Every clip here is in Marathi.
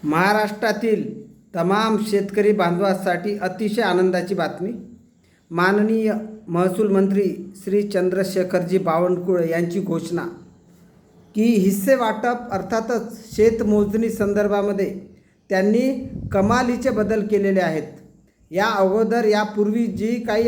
महाराष्ट्रातील तमाम शेतकरी बांधवांसाठी अतिशय आनंदाची बातमी। माननीय महसूल मंत्री श्री चंद्रशेखरजी बावनकुळे यांची घोषणा की हिस्से वाटप अर्थातच शेतमोजणी संदर्भामध्ये त्यांनी कमालीचे बदल केलेले आहेत। या अगोदर यापूर्वी जे काही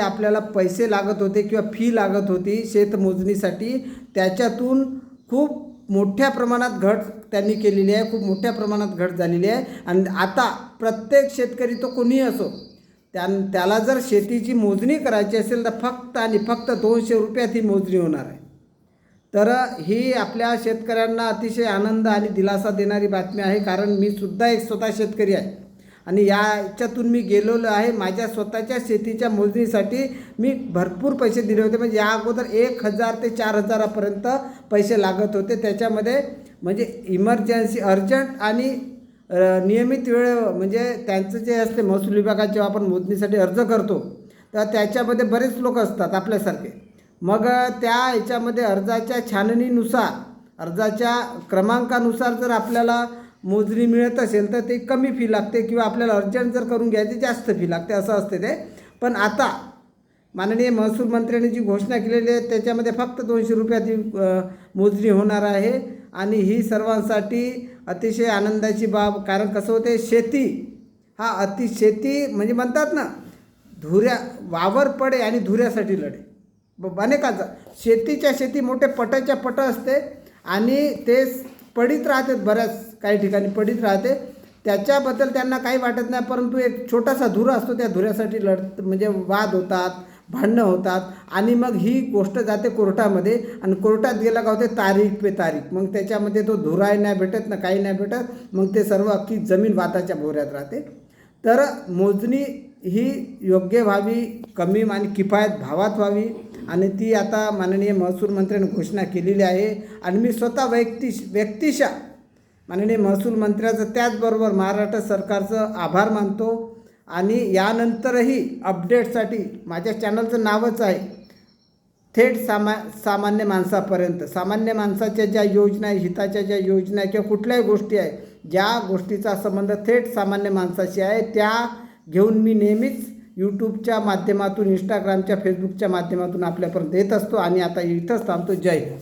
आपल्याला पैसे लागत होते किंवा फी लागत होती शेतमोजणीसाठी, त्याच्यातून खूप मोठ्या प्रमाणात घट त्यांनी केलेली आहे, खूप मोठ्या प्रमाणात घट झालेली आहे। आणि आता प्रत्येक शेतकरी तो कोणीही असो, त्याला जर शेतीची मोजणी करायची असेल तर फक्त आणि फक्त 200 रुपयात ही मोजणी होणार आहे। तर ही आपल्या शेतकऱ्यांना अतिशय आनंद आणि दिलासा देणारी बातमी आहे, कारण मी सुद्धा एक स्वतः शेतकरी आहे आणि याच्यातून मी गेलेलो आहे। माझ्या स्वतःच्या शेतीच्या मोजणीसाठी मी भरपूर पैसे दिले होते, म्हणजे या अगोदर 1000 ते 4000 पर्यंत पैसे लागत होते। त्याच्यामध्ये म्हणजे इमर्जन्सी, अर्जंट आणि नियमित वेळ, म्हणजे त्यांचं जे असते महसूल विभागात जेव्हा आपण मोजणीसाठी अर्ज करतो तर त्याच्यामध्ये बरेच लोक असतात आपल्यासारखे। मग त्या याच्यामध्ये अर्जाच्या छाननीनुसार, अर्जाच्या क्रमांकानुसार जर आपल्याला मोजणी मिळत असेल तर ते कमी फी लागते, किंवा आपल्याला अर्जंट जर करून घ्यायची जास्त फी लागते, असं असते ते। पण आता माननीय महसूल मंत्र्यांनी जी घोषणा केलेली आहे त्याच्यामध्ये फक्त 200 रुपयाची मोजणी होणार आहे। आणि ही सर्वांसाठी अतिशय आनंदाची बाब, कारण कसं होते, शेती म्हणजे म्हणतात ना, वावर पडे आणि धुऱ्यासाठी लढे। अनेकांचा शेती मोठे पटाच्या पट असते आणि ते पडीत राहते, बऱ्याच काही ठिकाणी पडीत राहते, त्याच्याबद्दल त्यांना काही वाटत नाही। परंतु एक छोटासा धुरा असतो, त्या धुऱ्यासाठी म्हणजे वाद होतात, भांडणं होतात, आणि मग ही गोष्ट जाते कोर्टामध्ये, आणि कोर्टात गेला का होते तारीख पे तारीख, मग त्याच्यामध्ये तो धुराही नाही भेटत ना काही नाही भेटत, मग ते सर्व अख्खी जमीन वादाच्या भोवऱ्यात राहते। तर मोजणी ही योग्य व्हावी, कमी आणि किफायत भावात व्हावी, आणि ती आता माननीय महसूल मंत्र्यांनी घोषणा केलेली आहे। आणि मी स्वतः व्यक्तिशः माननीय महसूल मंत्र्याचं, त्याचबरोबर महाराष्ट्र सरकारचं आभार मानतो। आणि यानंतरही अपडेटसाठी माझ्या चॅनलचं नावच आहे थेट सामान्य माणसापर्यंत, सामान्य माणसाच्या ज्या योजना आहे, हिताच्या ज्या योजना आहे किंवा कुठल्याही गोष्टी आहे, ज्या गोष्टीचा संबंध थेट सामान्य माणसाशी आहे, त्या घेऊन मी नेहमीच यूट्यूबच्या माध्यमातून, इंस्टाग्रामच्या, फेसबुकच्या माध्यमातून आपल्यापर्यंत येत असतो। आणि आता इथंच थांबतो। जय हिंद।